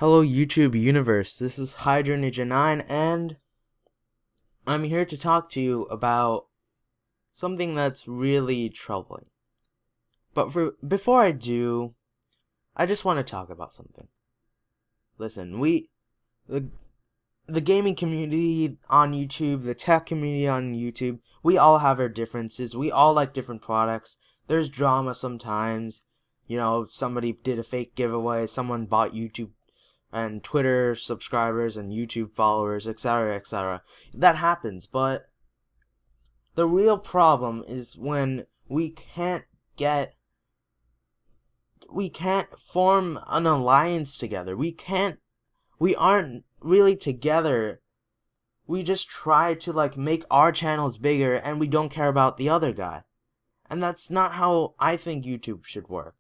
Hello YouTube universe, this is Hydra Ninja 9 and I'm here to talk to you about something that's really troubling. But before I do, I just want to talk about something. Listen, the gaming community on YouTube, the tech community on YouTube, we all have our differences. We all like different products. There's drama sometimes. You know, somebody did a fake giveaway, someone bought YouTube and Twitter subscribers and YouTube followers, etc., etc. That happens, but the real problem is when we can't form an alliance together. We aren't really together. We just try to make our channels bigger and we don't care about the other guy. And that's not how I think YouTube should work.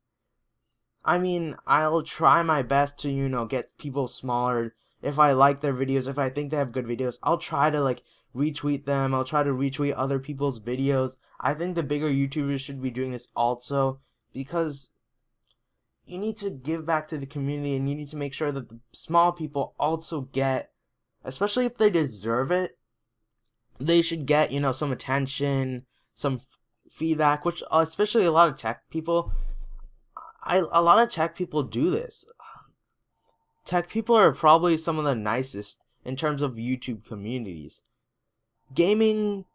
I mean, I'll try my best to, get people smaller. If I like their videos, if I think they have good videos, I'll try to, retweet them. I'll try to retweet other people's videos. I think the bigger YouTubers should be doing this also, because you need to give back to the community, and you need to make sure that the small people also get, especially if they deserve it, they should get, some attention, some feedback, which, especially a lot of tech people, a lot of tech people do this. Tech people are probably some of the nicest in terms of YouTube communities. Gaming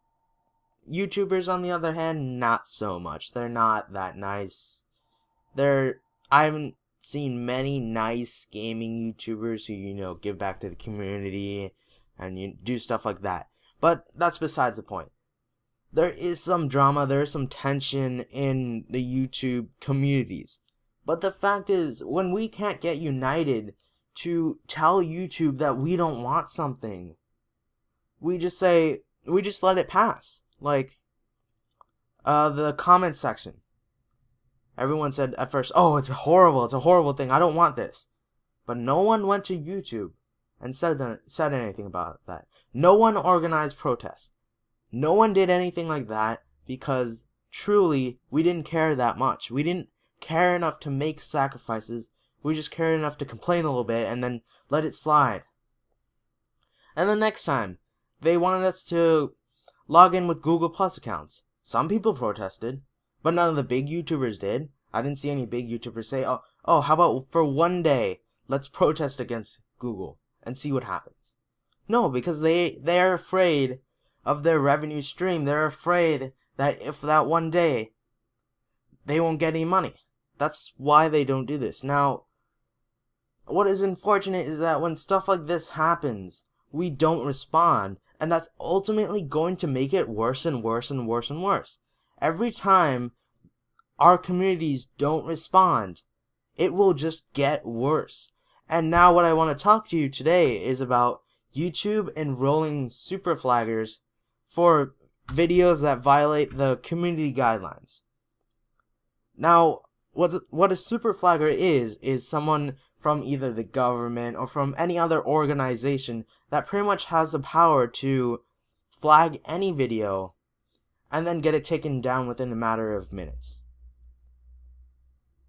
YouTubers, on the other hand, not so much. They're not that nice. I haven't seen many nice gaming YouTubers who, give back to the community and do stuff like that. But that's besides the point. There is some drama, there is some tension in the YouTube communities. But the fact is, when we can't get united to tell YouTube that we don't want something, we just let it pass. Like, the comment section. Everyone said at first, oh, it's a horrible thing, I don't want this. But no one went to YouTube and said anything about that. No one organized protests. No one did anything like that because, truly, we didn't care that much. We didn't care enough to make sacrifices. We just cared enough to complain a little bit and then let it slide. And the next time, they wanted us to log in with Google Plus accounts. Some people protested, but none of the big YouTubers did. I didn't see any big YouTubers say, oh, how about for one day, let's protest against Google and see what happens. No, because they're afraid of their revenue stream. They're afraid that if that one day, they won't get any money. That's why they don't do this. Now, what is unfortunate is that when stuff like this happens, we don't respond, and that's ultimately going to make it worse and worse and worse and worse. Every time our communities don't respond, it will just get worse. And now what I want to talk to you today is about YouTube enrolling super flaggers for videos that violate the community guidelines. Now, what a super flagger is someone from either the government or from any other organization that pretty much has the power to flag any video and then get it taken down within a matter of minutes.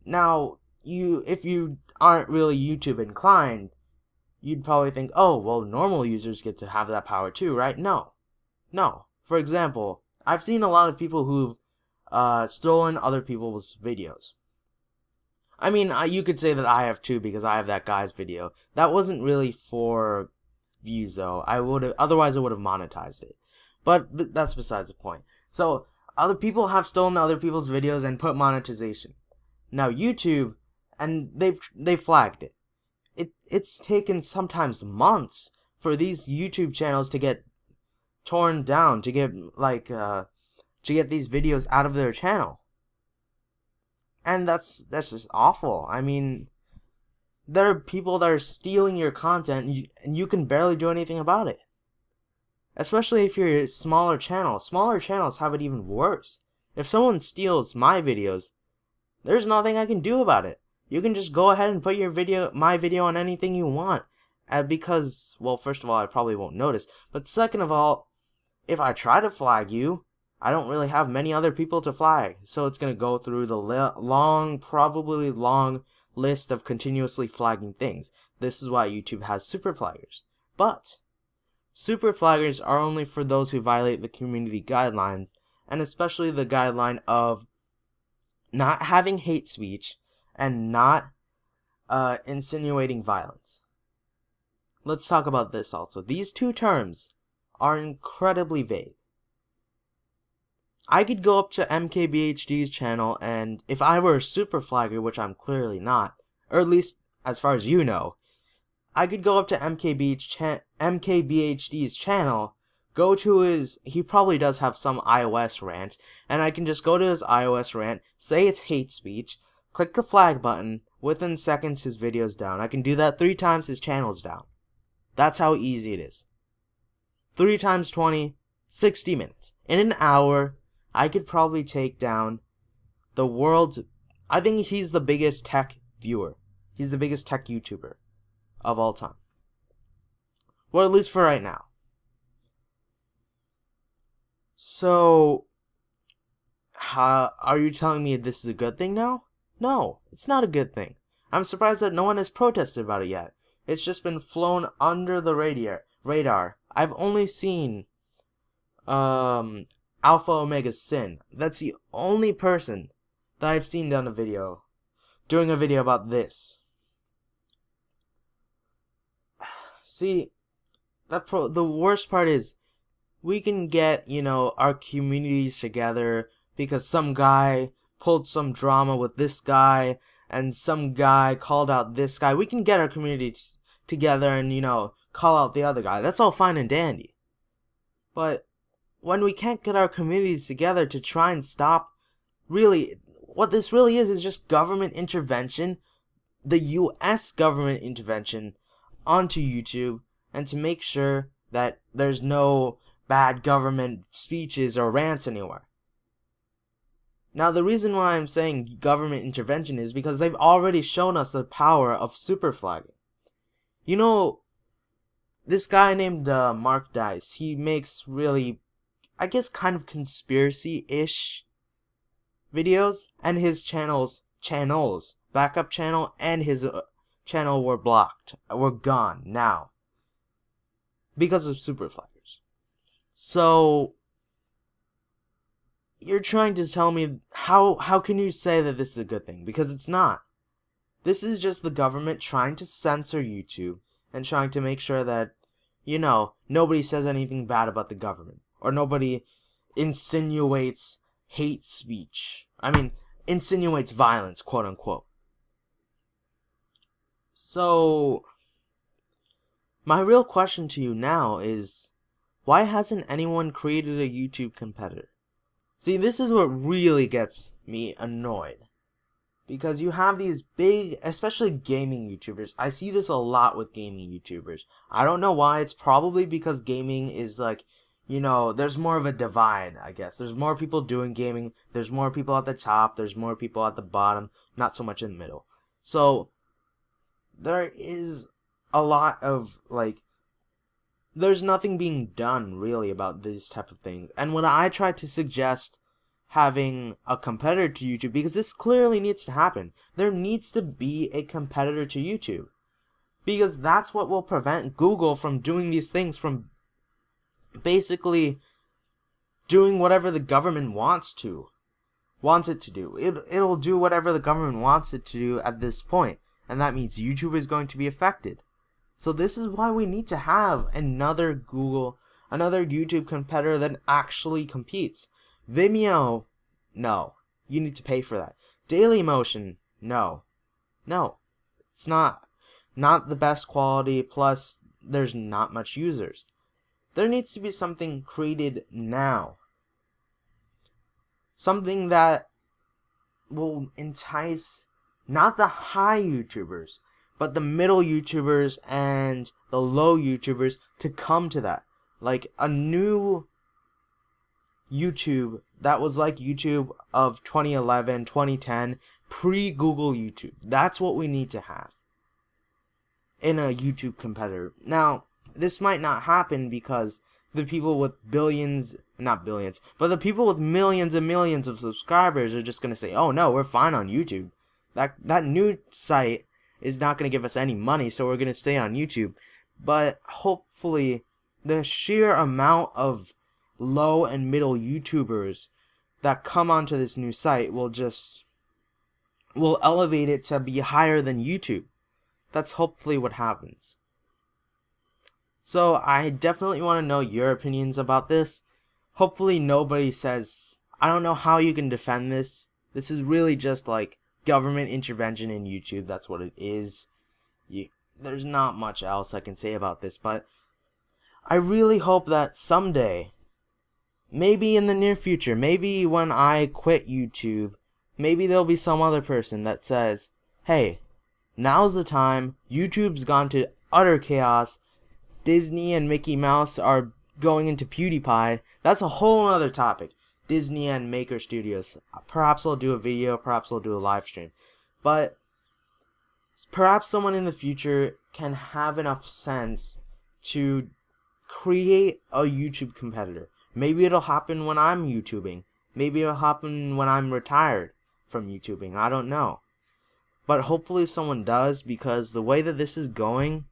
Now, if you aren't really YouTube inclined, you'd probably think, oh, well, normal users get to have that power too, right? No. For example, I've seen a lot of people who've stolen other people's videos. I mean, you could say that I have too, because I have that guy's video. That wasn't really for views, though. Otherwise I would have monetized it. But that's besides the point. So, other people have stolen other people's videos and put monetization. Now YouTube, and they've flagged it. It's taken sometimes months for these YouTube channels to get torn down, to get these videos out of their channel. And that's just awful. I mean, there are people that are stealing your content and you can barely do anything about it. Especially if you're a smaller channel. Smaller channels have it even worse. If someone steals my videos, there's nothing I can do about it. You can just go ahead and put my video on anything you want. Because, well, first of all, I probably won't notice. But second of all, if I try to flag you, I don't really have many other people to flag, so it's going to go through the probably long list of continuously flagging things. This is why YouTube has super flaggers. But super flaggers are only for those who violate the community guidelines, and especially the guideline of not having hate speech and not insinuating violence. Let's talk about this also. These two terms are incredibly vague. I could go up to MKBHD's channel, and if I were a super flagger, which I'm clearly not, or at least as far as you know, I could go up to MKBHD's channel, go to his, he probably does have some iOS rant, and I can just go to his iOS rant, say it's hate speech, click the flag button, within seconds his video's down. I can do that 3 times, his channel's down. That's how easy it is. 3 times 20, 60 minutes. In an hour, I could probably take down the world's, I think he's the biggest tech viewer. He's the biggest tech YouTuber of all time. Well, at least for right now. So, are you telling me this is a good thing now? No, it's not a good thing. I'm surprised that no one has protested about it yet. It's just been flown under the radar. I've only seen Alpha Omega Sin. That's the only person that I've seen doing a video about this. See, the worst part is we can get, our communities together because some guy pulled some drama with this guy and some guy called out this guy. We can get our communities together and, call out the other guy. That's all fine and dandy. But when we can't get our communities together to try and stop, really, what this really is just government intervention, the US government intervention onto YouTube, and to make sure that there's no bad government speeches or rants anywhere. Now, the reason why I'm saying government intervention is because they've already shown us the power of super flagging. This guy named Mark Dice, he makes really, I guess, kind of conspiracy-ish videos, and his channels, backup channel and his channel were gone now, because of super flaggers. So, you're trying to tell me, how can you say that this is a good thing? Because it's not. This is just the government trying to censor YouTube and trying to make sure that, nobody says anything bad about the government. Or nobody insinuates hate speech. Insinuates violence, quote unquote. So, my real question to you now is, why hasn't anyone created a YouTube competitor? See, this is what really gets me annoyed. Because you have these big, especially gaming YouTubers. I see this a lot with gaming YouTubers. I don't know why. It's probably because gaming is like, there's more of a divide, I guess. There's more people doing gaming. There's more people at the top. There's more people at the bottom. Not so much in the middle. So, there is a lot of, there's nothing being done, really, about these type of things. And when I try to suggest having a competitor to YouTube, because this clearly needs to happen. There needs to be a competitor to YouTube. Because that's what will prevent Google from doing these things, from basically doing whatever the government wants it to do. It'll do whatever the government wants it to do at this point. And that means YouTube is going to be affected. So this is why we need to have another YouTube competitor that actually competes. Vimeo, no. You need to pay for that. Dailymotion, no. No. It's not the best quality, plus there's not much users. There needs to be something created now. Something that will entice not the high YouTubers, but the middle YouTubers and the low YouTubers to come to that. Like a new YouTube that was like YouTube of 2011, 2010, pre-Google YouTube. That's what we need to have in a YouTube competitor. Now, this might not happen because the people with not billions, but the people with millions and millions of subscribers are just going to say, oh no, we're fine on YouTube. That new site is not going to give us any money, so we're going to stay on YouTube. But hopefully the sheer amount of low and middle YouTubers that come onto this new site will elevate it to be higher than YouTube. That's hopefully what happens. So I definitely want to know your opinions about this. Hopefully nobody says, I don't know how you can defend this. This is really just like government intervention in YouTube. That's what it is. There's not much else I can say about this, but I really hope that someday, maybe in the near future, maybe when I quit YouTube, maybe there'll be some other person that says, hey, now's the time. YouTube's gone to utter chaos. Disney and Mickey Mouse are going into PewDiePie. That's a whole other topic. Disney and Maker Studios. Perhaps I'll do a video, perhaps I'll do a live stream. But perhaps someone in the future can have enough sense to create a YouTube competitor. Maybe it'll happen when I'm YouTubing. Maybe it'll happen when I'm retired from YouTubing. I don't know. But hopefully someone does, because the way that this is going,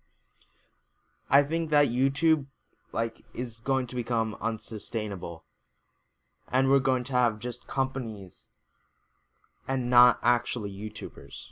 I think that YouTube is going to become unsustainable. And we're going to have just companies and not actually YouTubers.